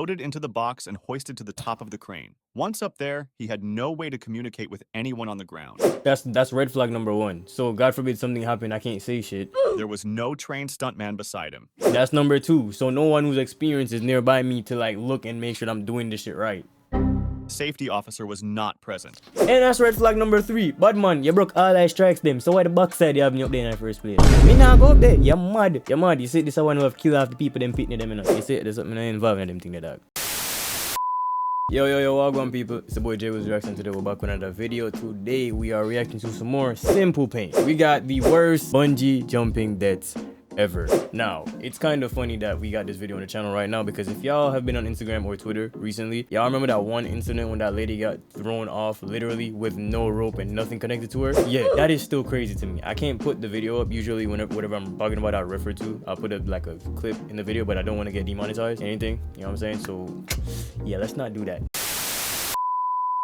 loaded into the box and hoisted to the top of the crane. Once up there, he had no way to communicate with anyone on the ground. That's red flag number 1. So God forbid something happened, I can't say shit. There was no trained stuntman beside him. That's number 2. So no one who's experienced is nearby me to like look and make sure I'm doing this shit right. Safety officer was not present. And that's red flag number 3. Bad man, you broke all I strikes them. So why the backside you have me up there in the first place? Me nah go up there. You're mad. You're mad. You say this is one who have killed half the people them pitney them, you know. You say there's something involved in them thing, dog. Yo, welcome people. It's the boy Jwiz reaction. Today we're back with another video. Today we are reacting to some more simple pain. We got the worst bungee jumping deaths ever. Now, it's kind of funny that we got this video on the channel right now because if y'all have been on Instagram or Twitter recently, y'all remember that one incident when that lady got thrown off literally with no rope and nothing connected to her? Yeah, that is still crazy to me. I can't put the video up. Usually whenever I'm talking about, I refer to, I'll put like a clip in the video, but I don't want to get demonetized, anything, you know what I'm saying? So yeah, let's not do that.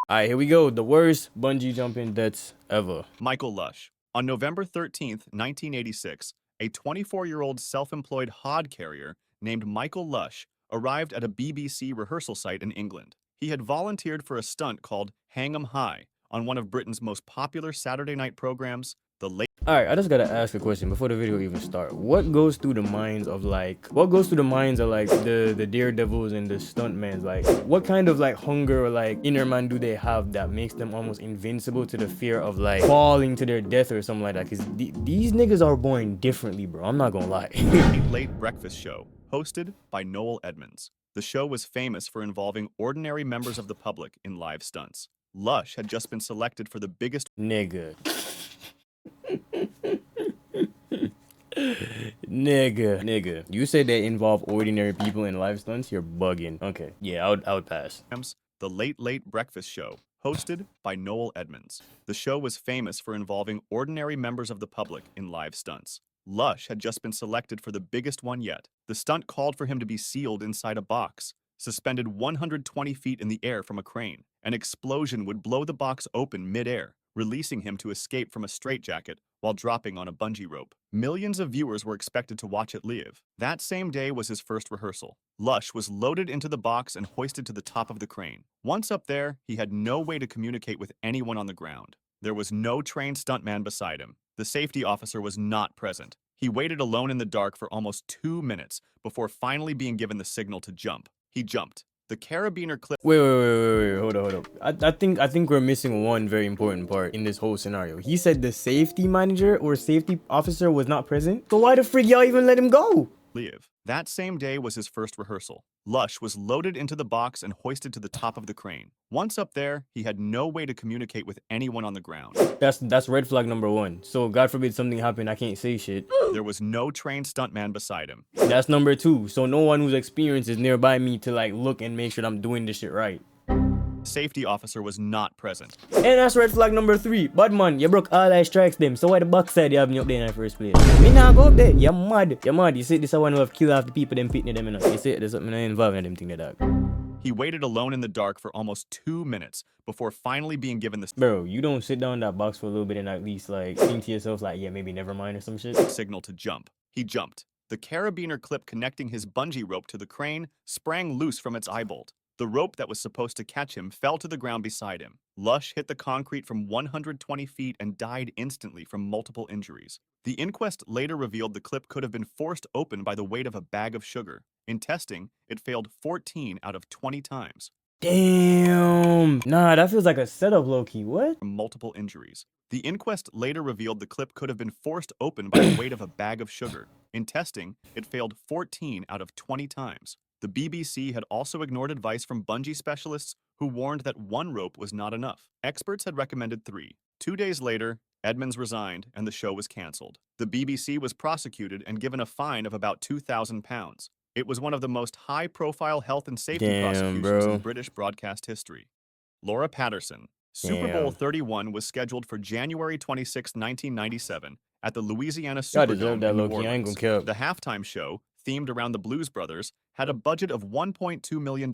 Alright, here we go. The worst bungee jumping deaths ever. Michael Lush. On November 13th, 1986, a 24-year-old self-employed hod carrier named Michael Lush arrived at a BBC rehearsal site in England. He had volunteered for a stunt called Hang 'em High on one of Britain's most popular Saturday night programs, The Late... Alright, I just gotta ask a question before the video even starts. What goes through the minds of like the daredevils and the stuntmen? Like, what kind of like hunger or like inner man do they have that makes them almost invincible to the fear of like falling to their death or something like that? Because these niggas are born differently, bro. I'm not gonna lie. Late Breakfast Show, hosted by Noel Edmonds. The show was famous for involving ordinary members of the public in live stunts. Lush had just been selected for the biggest... Nigga. Nigga, you said they involve ordinary people in live stunts? You're bugging. Okay, yeah, I would pass. The Late Breakfast Show, hosted by Noel Edmonds. The show was famous for involving ordinary members of the public in live stunts. Lush had just been selected for the biggest one yet. The stunt called for him to be sealed inside a box, suspended 120 feet in the air from a crane. An explosion would blow the box open mid-air, releasing him to escape from a straitjacket while dropping on a bungee rope. Millions of viewers were expected to watch it live. That same day was his first rehearsal. Lush was loaded into the box and hoisted to the top of the crane. Once up there, he had no way to communicate with anyone on the ground. There was no trained stuntman beside him. The safety officer was not present. He waited alone in the dark for almost 2 minutes before finally being given the signal to jump. He jumped. The carabiner clip... Wait, hold up. I think we're missing one very important part in this whole scenario. He said the safety manager or safety officer was not present. So why the frig y'all even let him go? Live. That same day was his first rehearsal. Lush was loaded into the box and hoisted to the top of the crane. Once up there, he had no way to communicate with anyone on the ground. That's red flag number 1. So God forbid something happened, I can't say shit. There was no trained stuntman beside him. That's number 2. So no one who's experienced is nearby me to like look and make sure I'm doing this shit right. Safety officer was not present. And that's red flag number 3. Bad man, you broke all I strikes them. So why the backside you have me up there in the first place? Me nah go up there. You're mad. You're mad. You say this is one who have killed half the people them pitney them, you know. You say there's something involved in them thing, dog. He waited alone in the dark for almost 2 minutes before finally being given the... Bro, you don't sit down in that box for a little bit and at least like think to yourself like, yeah, maybe never mind or some shit. Signal to jump. He jumped. The carabiner clip connecting his bungee rope to the crane sprang loose from its eye bolt. The rope that was supposed to catch him fell to the ground beside him. Lush hit the concrete from 120 feet and died instantly from multiple injuries. The inquest later revealed the clip could have been forced open by the weight of a bag of sugar. In testing, it failed 14 out of 20 times. Damn. Nah, that feels like a setup, low-key. What? From multiple injuries. The inquest later revealed the clip could have been forced open by the weight of a bag of sugar. In testing, it failed 14 out of 20 times. The BBC had also ignored advice from bungee specialists who warned that one rope was not enough. Experts had recommended 3. 2 days later, Edmonds resigned and the show was cancelled. The BBC was prosecuted and given a fine of about £2,000. It was one of the most high-profile health and safety prosecutions in British broadcast history. Laura Patterson. Super Bowl 31 was scheduled for January 26, 1997, at the Louisiana Superdome in New Orleans. The halftime show, themed around the Blues Brothers, had a budget of $1.2 million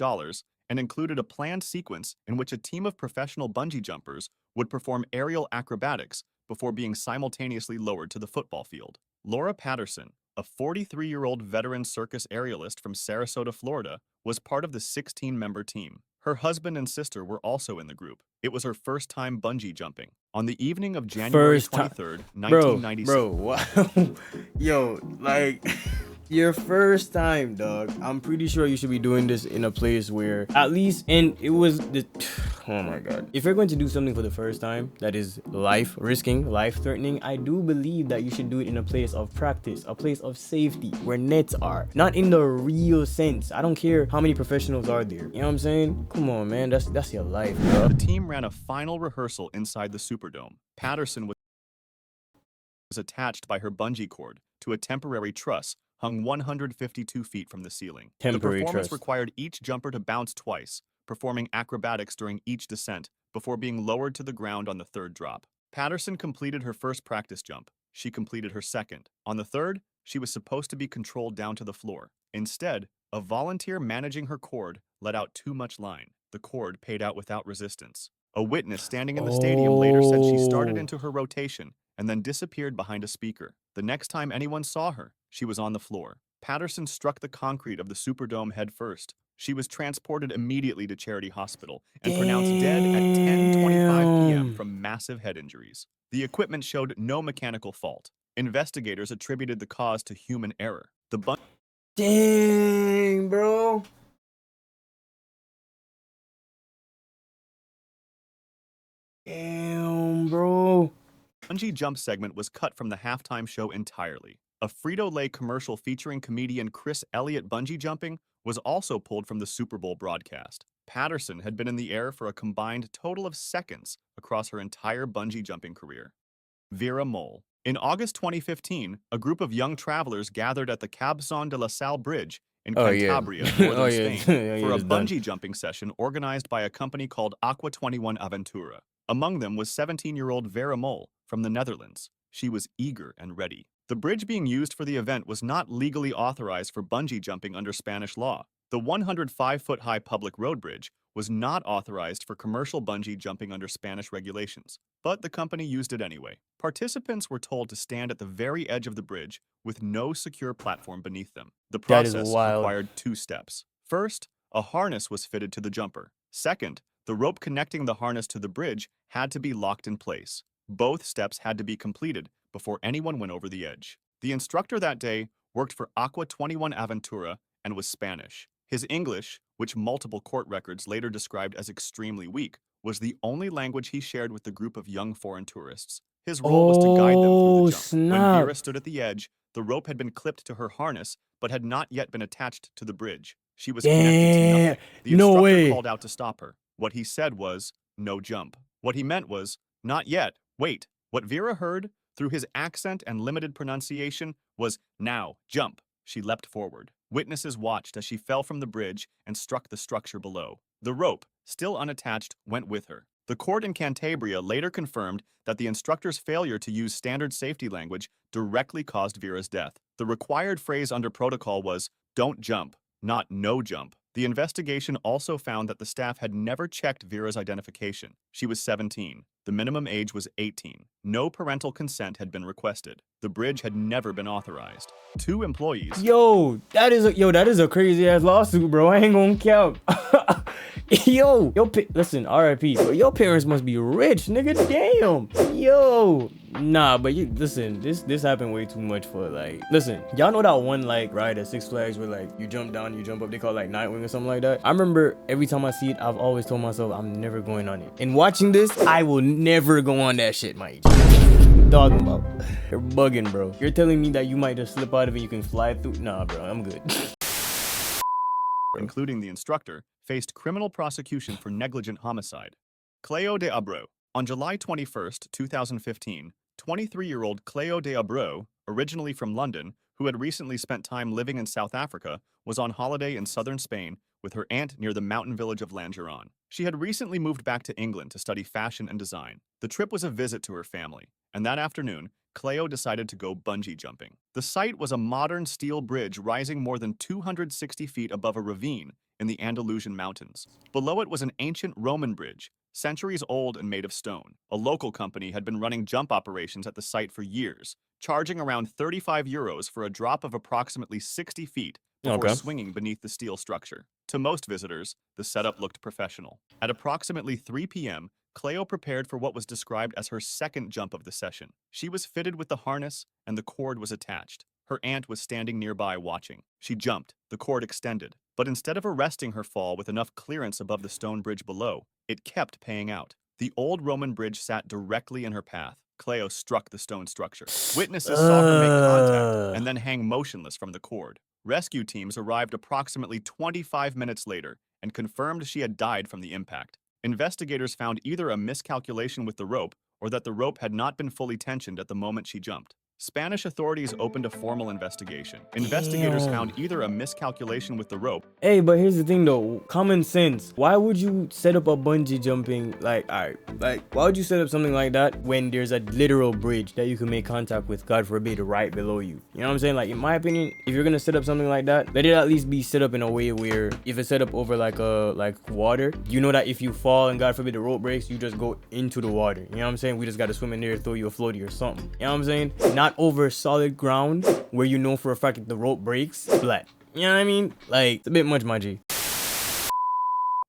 and included a planned sequence in which a team of professional bungee jumpers would perform aerial acrobatics before being simultaneously lowered to the football field. Laura Patterson A 43-year-old veteran circus aerialist from Sarasota, Florida, was part of the 16-member team. Her husband and sister were also in the group. It was her first time bungee jumping. On the evening of January First time. 23rd, Bro, 1996. wow. Yo, like, your first time, dog. I'm pretty sure you should be doing this in a place where, at least, and it was the, oh my god. If you're going to do something for the first time that is life-risking, life-threatening, I do believe that you should do it in a place of practice, a place of safety, where nets are. Not in the real sense. I don't care how many professionals are there. You know what I'm saying? Come on, man. That's your life, bro. The team ran a final rehearsal inside the Superdome. Patterson was attached by her bungee cord to a temporary truss hung 152 feet from the ceiling. Temporary the performance truss. required each jumper to bounce twice, performing acrobatics during each descent before being lowered to the ground on the third drop. Patterson completed her first practice jump. She completed her second. On the third, she was supposed to be controlled down to the floor. Instead, a volunteer managing her cord let out too much line. The cord paid out without resistance. A witness standing in the stadium later said she started into her rotation and then disappeared behind a speaker. The next time anyone saw her, she was on the floor. Patterson struck the concrete of the Superdome head first. She was transported immediately to Charity Hospital and pronounced dead at 10:25 p.m. from massive head injuries. The equipment showed no mechanical fault. Investigators attributed the cause to human error. The Dang, bro. Damn, bro. bungee jump segment was cut from the halftime show entirely. A Frito-Lay commercial featuring comedian Chris Elliott bungee jumping was also pulled from the Super Bowl broadcast. Patterson had been in the air for a combined total of seconds across her entire bungee jumping career. Vera Mole. In August 2015, a group of young travelers gathered at the Cabzon de la Salle Bridge in Cantabria, northern Spain, for a bungee jumping session organized by a company called Aqua 21 Aventura. Among them was 17-year-old Vera Mole from the Netherlands. She was eager and ready. The bridge being used for the event was not legally authorized for bungee jumping under Spanish law. The 105-foot-high public road bridge was not authorized for commercial bungee jumping under Spanish regulations, but the company used it anyway. Participants were told to stand at the very edge of the bridge with no secure platform beneath them. The process required 2 steps. First, a harness was fitted to the jumper. Second, the rope connecting the harness to the bridge had to be locked in place. Both steps had to be completed before anyone went over the edge. The instructor that day worked for Aqua 21 Aventura and was Spanish. His English, which multiple court records later described as extremely weak, was the only language he shared with the group of young foreign tourists. His role was to guide them through the jump. Snap. When Vera stood at the edge, the rope had been clipped to her harness but had not yet been attached to the bridge. She was connected to nothing. The instructor called out to stop her. What he said was, "No jump." What he meant was, "Not yet, wait." What Vera heard, through his accent and limited pronunciation, was, "Now, jump." She leapt forward. Witnesses watched as she fell from the bridge and struck the structure below. The rope, still unattached, went with her. The court in Cantabria later confirmed that the instructor's failure to use standard safety language directly caused Vera's death. The required phrase under protocol was, "Don't jump," not "no jump." The investigation also found that the staff had never checked Vera's identification. She was 17. The minimum age was 18. No parental consent had been requested. The bridge had never been authorized. 2 employees. That is a crazy ass lawsuit, bro. I ain't gonna count. Listen, RIP, but your parents must be rich, nigga. Damn. Nah, but listen, this happened way too much for listen, y'all know that one ride at Six Flags where you jump down, you jump up, they call it Nightwing or something like that. I remember every time I see it, I've always told myself I'm never going on it. And watching this, I will never go on that shit, my G. Talking about, you're bugging, bro. You're telling me that you might just slip out of it, you can fly through? Nah, bro, I'm good. Including the instructor, faced criminal prosecution for negligent homicide. Cleo de Abreu. On July 21st, 2015, 23-year-old Cleo de Abreu, originally from London, who had recently spent time living in South Africa, was on holiday in southern Spain with her aunt near the mountain village of Langeron. She had recently moved back to England to study fashion and design. The trip was a visit to her family, and that afternoon, Cleo decided to go bungee jumping. The site was a modern steel bridge rising more than 260 feet above a ravine in the Andalusian mountains. Below it was an ancient Roman bridge, centuries old and made of stone. A local company had been running jump operations at the site for years, charging around €35 for a drop of approximately 60 feet before Okay. swinging beneath the steel structure. To most visitors, the setup looked professional. At approximately 3 p.m., Cleo prepared for what was described as her second jump of the session. She was fitted with the harness, and the cord was attached. Her aunt was standing nearby watching. She jumped, the cord extended, but instead of arresting her fall with enough clearance above the stone bridge below, it kept paying out. The old Roman bridge sat directly in her path. Cleo struck the stone structure. Witnesses saw her make contact and then hang motionless from the cord. Rescue teams arrived approximately 25 minutes later and confirmed she had died from the impact. Investigators found either a miscalculation with the rope or that the rope had not been fully tensioned at the moment she jumped. Spanish authorities opened a formal investigation. Investigators Damn. found either a miscalculation with the rope. Hey, but here's the thing though, common sense. Why would you set up a bungee jumping, like, alright, like, why would you set up something like that when there's a literal bridge that you can make contact with, God forbid, right below you? You know what I'm saying? Like, in my opinion, if you're gonna set up something like that, let it at least be set up in a way where if it's set up over like water, you know that if you fall and God forbid the rope breaks, you just go into the water. You know what I'm saying? We just gotta swim in there, throw you a floaty or something. You know what I'm saying? Not over solid ground where you know for a fact that the rope breaks flat. You know what I mean? Like, it's a bit much, my G.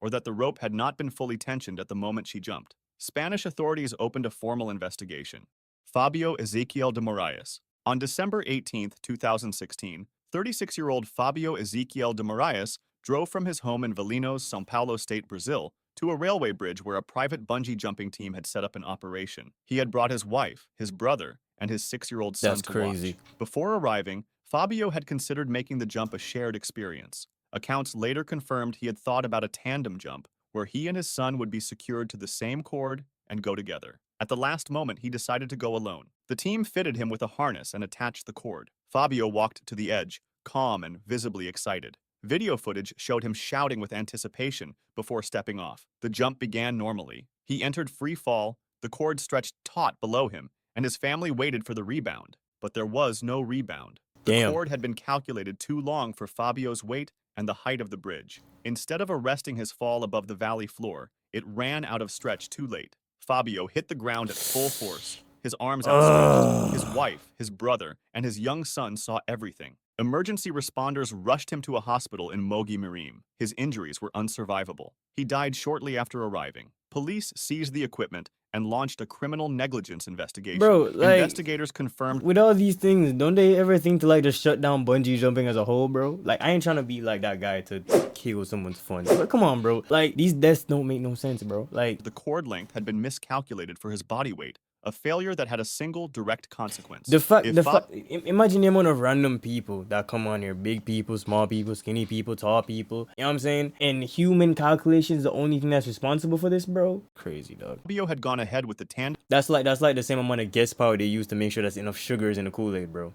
Or that the rope had not been fully tensioned at the moment she jumped. Spanish authorities opened a formal investigation. Fabio Ezequiel de Moraes. On December 18, 2016, 36-year-old Fabio Ezequiel de Moraes drove from his home in Valinhos, São Paulo State, Brazil, to a railway bridge where a private bungee jumping team had set up an operation. He had brought his wife, his brother, and his 6-year-old son That's to crazy. watch. Before arriving, Fabio had considered making the jump a shared experience. Accounts later confirmed he had thought about a tandem jump, where he and his son would be secured to the same cord and go together. At the last moment, he decided to go alone. The team fitted him with a harness and attached the cord. Fabio walked to the edge, calm and visibly excited. Video footage showed him shouting with anticipation before stepping off. The jump began normally. He entered free fall, the cord stretched taut below him, and his family waited for the rebound. But there was no rebound. The Damn. cord had been calculated too long for Fabio's weight and the height of the bridge. Instead of arresting his fall above the valley floor, it ran out of stretch too late. Fabio hit the ground at full force, his arms outstretched. His wife, his brother, and his young son saw everything. Emergency responders rushed him to a hospital in Mogi Mirim. His injuries were unsurvivable. He died shortly after arriving. Police seized the equipment and launched a criminal negligence investigation. Bro, like, investigators confirmed with all these things, don't they ever think to like just shut down bungee jumping as a whole, bro? Like, I ain't trying to be like that guy to kill someone's fun, but come on, bro. Like, these deaths don't make no sense, bro. Like, the cord length had been miscalculated for his body weight, a failure that had a single direct consequence. imagine the amount of random people that come on here, big people, small people, skinny people, tall people, you know what I'm saying? And human calculation is the only thing that's responsible for this, bro. Crazy, dog. Fabio had gone ahead with the tandem That's like the same amount of guess power they use to make sure there's enough sugars in the Kool-Aid, bro.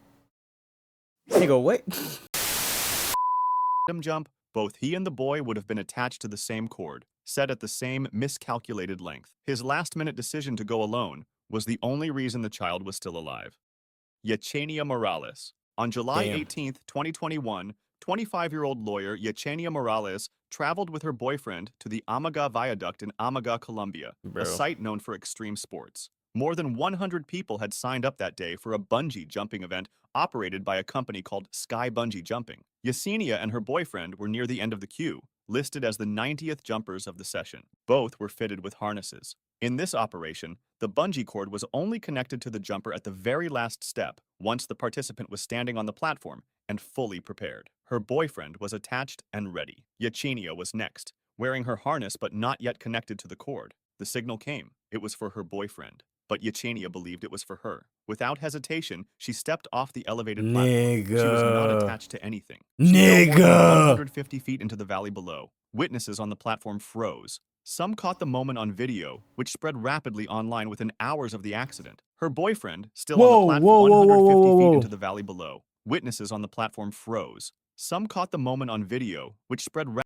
Nigga, what? jump. Both he and the boy would have been attached to the same cord, set at the same miscalculated length. His last-minute decision to go alone was the only reason the child was still alive. Yechenia Morales. On July 18, 2021, 25-year-old lawyer Yechenia Morales traveled with her boyfriend to the Amaga Viaduct in Amaga, Colombia, a site known for extreme sports. More than 100 people had signed up that day for a bungee jumping event operated by a company called Sky Bungee Jumping. Yesenia and her boyfriend were near the end of the queue, listed as the 90th jumpers of the session. Both were fitted with harnesses. In this operation, the bungee cord was only connected to the jumper at the very last step, once the participant was standing on the platform and fully prepared. Her boyfriend was attached and ready. Yechenia was next, wearing her harness but not yet connected to the cord. The signal came. It was for her boyfriend. But Yechenia believed it was for her. Without hesitation, she stepped off the elevated platform. She was not attached to anything. She fell more than 150 feet into the valley below. Witnesses on the platform froze. Some caught the moment on video, which spread rapidly online within hours of the accident. Her boyfriend, still on the platform 150 feet into the valley below. Witnesses on the platform froze. Some caught the moment on video, which spread rapidly.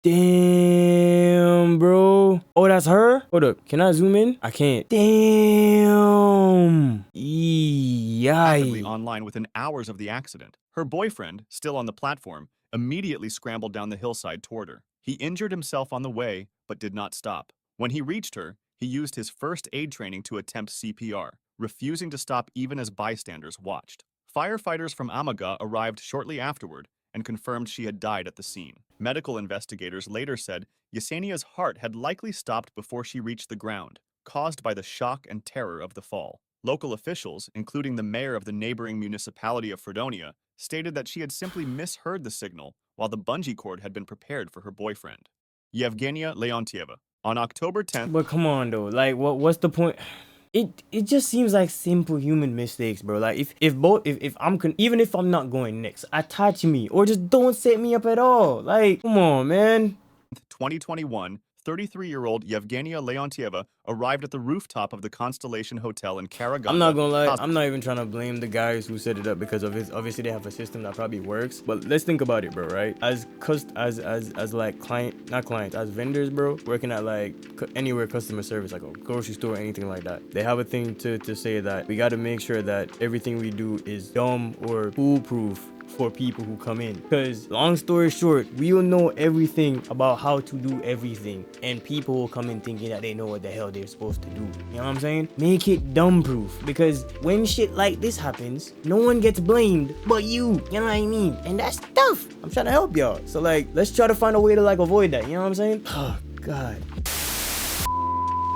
Damn, bro. Oh, that's her? Hold up. Can I zoom in? I can't. Damn. Rapidly online within hours of the accident. Her boyfriend, still on the platform, immediately scrambled down the hillside toward her. He injured himself on the way, but did not stop. When he reached her, he used his first aid training to attempt CPR, refusing to stop even as bystanders watched. Firefighters from Amaga arrived shortly afterward and confirmed she had died at the scene. Medical investigators later said Yesenia's heart had likely stopped before she reached the ground, caused by the shock and terror of the fall. Local officials, including the mayor of the neighboring municipality of Fredonia, stated that she had simply misheard the signal while the bungee cord had been prepared for her boyfriend. Yevgenia Leontieva. On October 10th, But come on though, like what's the point? It just seems like simple human mistakes, bro. Like if I'm even if I'm not going next, attach me or just don't set me up at all. Like, come on, man. 2021, 33-year-old Yevgenia Leontieva arrived at the rooftop of the Constellation Hotel in Karaganda. I'm not gonna lie, I'm not even trying to blame the guys who set it up because of obviously they have a system that probably works. But let's think about it, bro, right? As like not clients, as vendors, bro, working at like anywhere customer service, like a grocery store or anything like that. They have a thing to say that we gotta make sure that everything we do is dumb or foolproof for people who come in, because long story short, we will know everything about how to do everything and people will come in thinking that they know what the hell they're supposed to do. You know what I'm saying? Make it dumb proof, because when shit like this happens, no one gets blamed but you know what I mean? And that's tough. I'm trying to help y'all, so like let's try to find a way to like avoid that. You know what I'm saying? Oh god.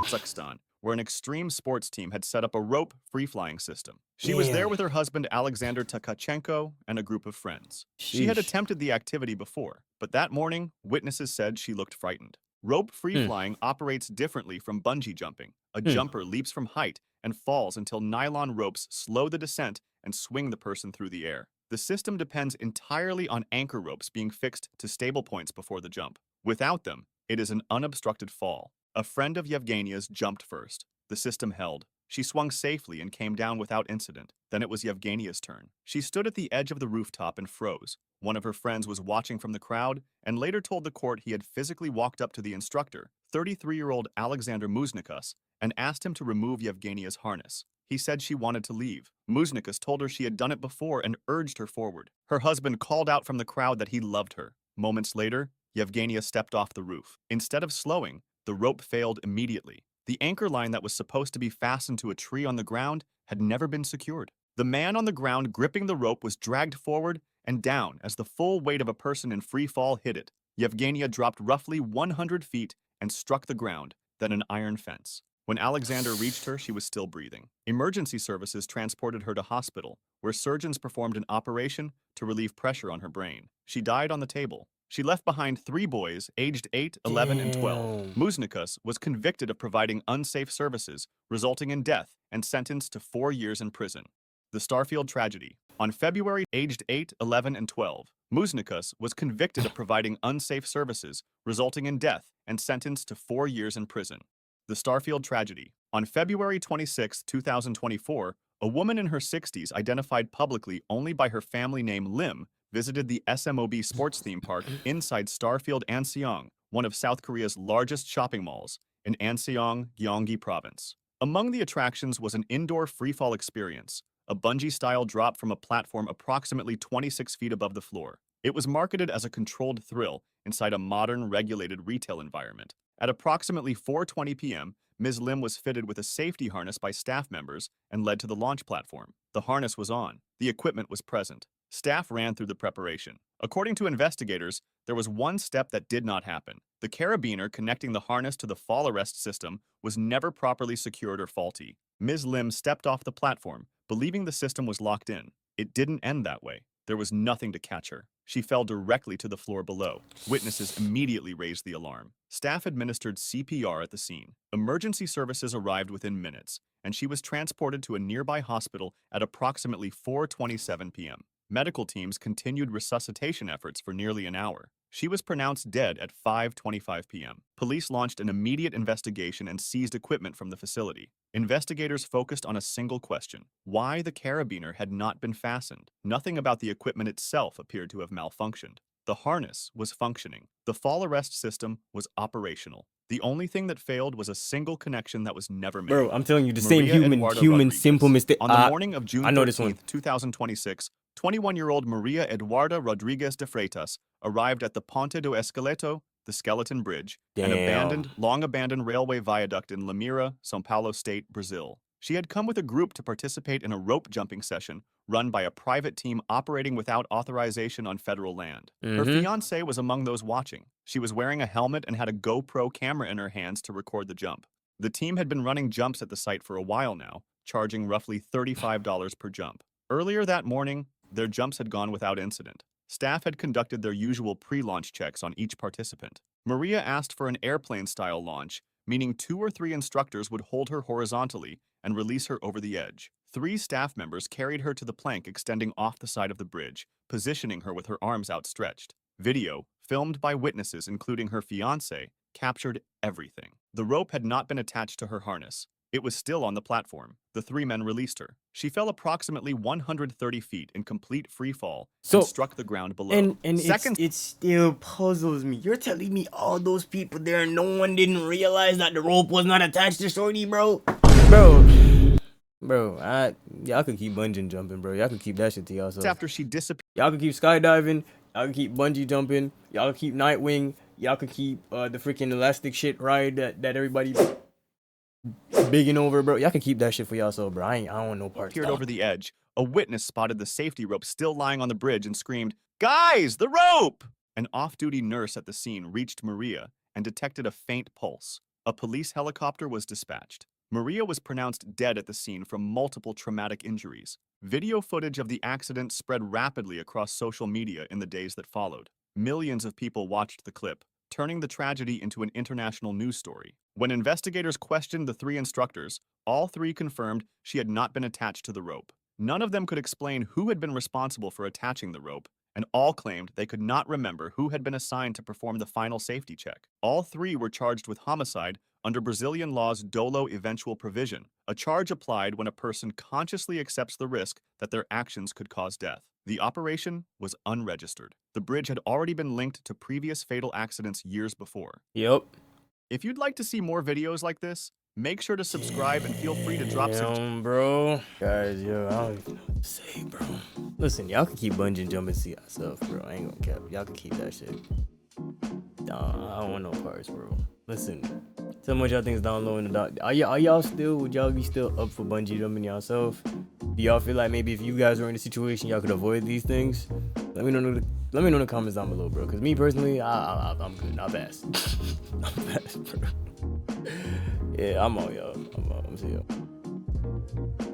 Kazakhstan, where an extreme sports team had set up a rope free-flying system. She was there with her husband Alexander Tkachenko and a group of friends. She had attempted the activity before, but that morning, witnesses said she looked frightened. Rope free-flying operates differently from bungee jumping. A jumper leaps from height and falls until nylon ropes slow the descent and swing the person through the air. The system depends entirely on anchor ropes being fixed to stable points before the jump. Without them, it is an unobstructed fall. A friend of Yevgenia's jumped first. The system held. She swung safely and came down without incident. Then it was Yevgenia's turn. She stood at the edge of the rooftop and froze. One of her friends was watching from the crowd and later told the court he had physically walked up to the instructor, 33-year-old Alexander Muznikas, and asked him to remove Yevgenia's harness. He said she wanted to leave. Muznikas told her she had done it before and urged her forward. Her husband called out from the crowd that he loved her. Moments later, Yevgenia stepped off the roof. Instead of slowing, the rope failed immediately. The anchor line that was supposed to be fastened to a tree on the ground had never been secured. The man on the ground gripping the rope was dragged forward and down as the full weight of a person in free fall hit it. Yevgenia dropped roughly 100 feet and struck the ground, then an iron fence. When Alexander reached her, she was still breathing. Emergency services transported her to hospital, where surgeons performed an operation to relieve pressure on her brain. She died on the table. She left behind 3 boys, aged 8, 11, and 12. Muznikas was convicted of providing unsafe services, resulting in death, and sentenced to 4 years in prison. The Starfield tragedy. On February, aged 8, 11, and 12, Muznikas was convicted of providing unsafe services, resulting in death, and sentenced to 4 years in prison. The Starfield tragedy. On February 26, 2024, a woman in her 60s, identified publicly only by her family name Lim, visited the SMOB sports theme park inside Starfield Anseong, one of South Korea's largest shopping malls, in Anseong, Gyeonggi Province. Among the attractions was an indoor freefall experience, a bungee-style drop from a platform approximately 26 feet above the floor. It was marketed as a controlled thrill inside a modern, regulated retail environment. At approximately 4:20 p.m., Ms. Lim was fitted with a safety harness by staff members and led to the launch platform. The harness was on. The equipment was present. Staff ran through the preparation. According to investigators, there was one step that did not happen. The carabiner connecting the harness to the fall arrest system was never properly secured or faulty. Ms. Lim stepped off the platform, believing the system was locked in. It didn't end that way. There was nothing to catch her. She fell directly to the floor below. Witnesses immediately raised the alarm. Staff administered CPR at the scene. Emergency services arrived within minutes, and she was transported to a nearby hospital at approximately 4:27 p.m. Medical teams continued resuscitation efforts for nearly an hour. She was pronounced dead at 5:25 p.m. Police launched an immediate investigation and seized equipment from the facility. Investigators focused on a single question: why the carabiner had not been fastened. Nothing about the equipment itself appeared to have malfunctioned. The harness was functioning. The fall arrest system was operational. The only thing that failed was a single connection that was never made. Bro, I'm telling you, the Maria same Eduarda human Rodriguez. simple mistake. On the morning of June I know this one. 13th, 2026, 21-year-old Maria Eduarda Rodriguez de Freitas arrived at the Ponte do Esqueleto, the Skeleton Bridge, Damn. an long-abandoned railway viaduct in Limeira, São Paulo State, Brazil. She had come with a group to participate in a rope jumping session run by a private team operating without authorization on federal land. Her fiancé was among those watching. She was wearing a helmet and had a GoPro camera in her hands to record the jump. The team had been running jumps at the site for a while now, charging roughly $35 per jump. Earlier that morning, their jumps had gone without incident. Staff had conducted their usual pre-launch checks on each participant. Maria asked for an airplane-style launch, meaning 2 or 3 instructors would hold her horizontally and release her over the edge. 3 staff members carried her to the plank extending off the side of the bridge, positioning her with her arms outstretched. Video, filmed by witnesses including her fiancé, captured everything. The rope had not been attached to her harness. It was still on the platform. The 3 men released her. She fell approximately 130 feet in complete free fall and struck the ground below. And it still puzzles me. You're telling me all those people there, no one didn't realize that the rope was not attached to Shorty, bro? Bro, y'all could keep bungee jumping, bro. Y'all could keep that shit to y'all. After she disappeared, y'all could keep skydiving. Y'all could keep bungee jumping. Y'all could keep Nightwing. Y'all could keep the freaking elastic shit ride that everybody bigging over, bro. Y'all can keep that shit for y'all, so bro. I don't want no parts. Peered over the edge. A witness spotted the safety rope still lying on the bridge and screamed, "Guys, the rope!" An off-duty nurse at the scene reached Maria and detected a faint pulse. A police helicopter was dispatched. Maria was pronounced dead at the scene from multiple traumatic injuries. Video footage of the accident spread rapidly across social media in the days that followed. Millions of people watched the clip, turning the tragedy into an international news story. When investigators questioned the 3 instructors, all 3 confirmed she had not been attached to the rope. None of them could explain who had been responsible for attaching the rope, and all claimed they could not remember who had been assigned to perform the final safety check. All 3 were charged with homicide under Brazilian law's dolo eventual provision, a charge applied when a person consciously accepts the risk that their actions could cause death. The operation was unregistered. The bridge had already been linked to previous fatal accidents years before. Yep. If you'd like to see more videos like this, make sure to subscribe and feel free to drop some. Bro. Guys, yo, I don't even know what to say, bro. Listen, y'all can keep bungee jumping to yourself, bro. I ain't gonna cap. Y'all can keep that shit. Nah, I don't want no parts, bro. Listen, tell me what y'all think is down low in the doc. Would y'all be still up for bungee jumping yourself? Do y'all feel like maybe if you guys were in a situation y'all could avoid these things? Let me know in the comments down below, bro. Cause me personally, I'm good. I'll pass. I'll pass, bro. Yeah, I'm on, y'all. I'm see y'all.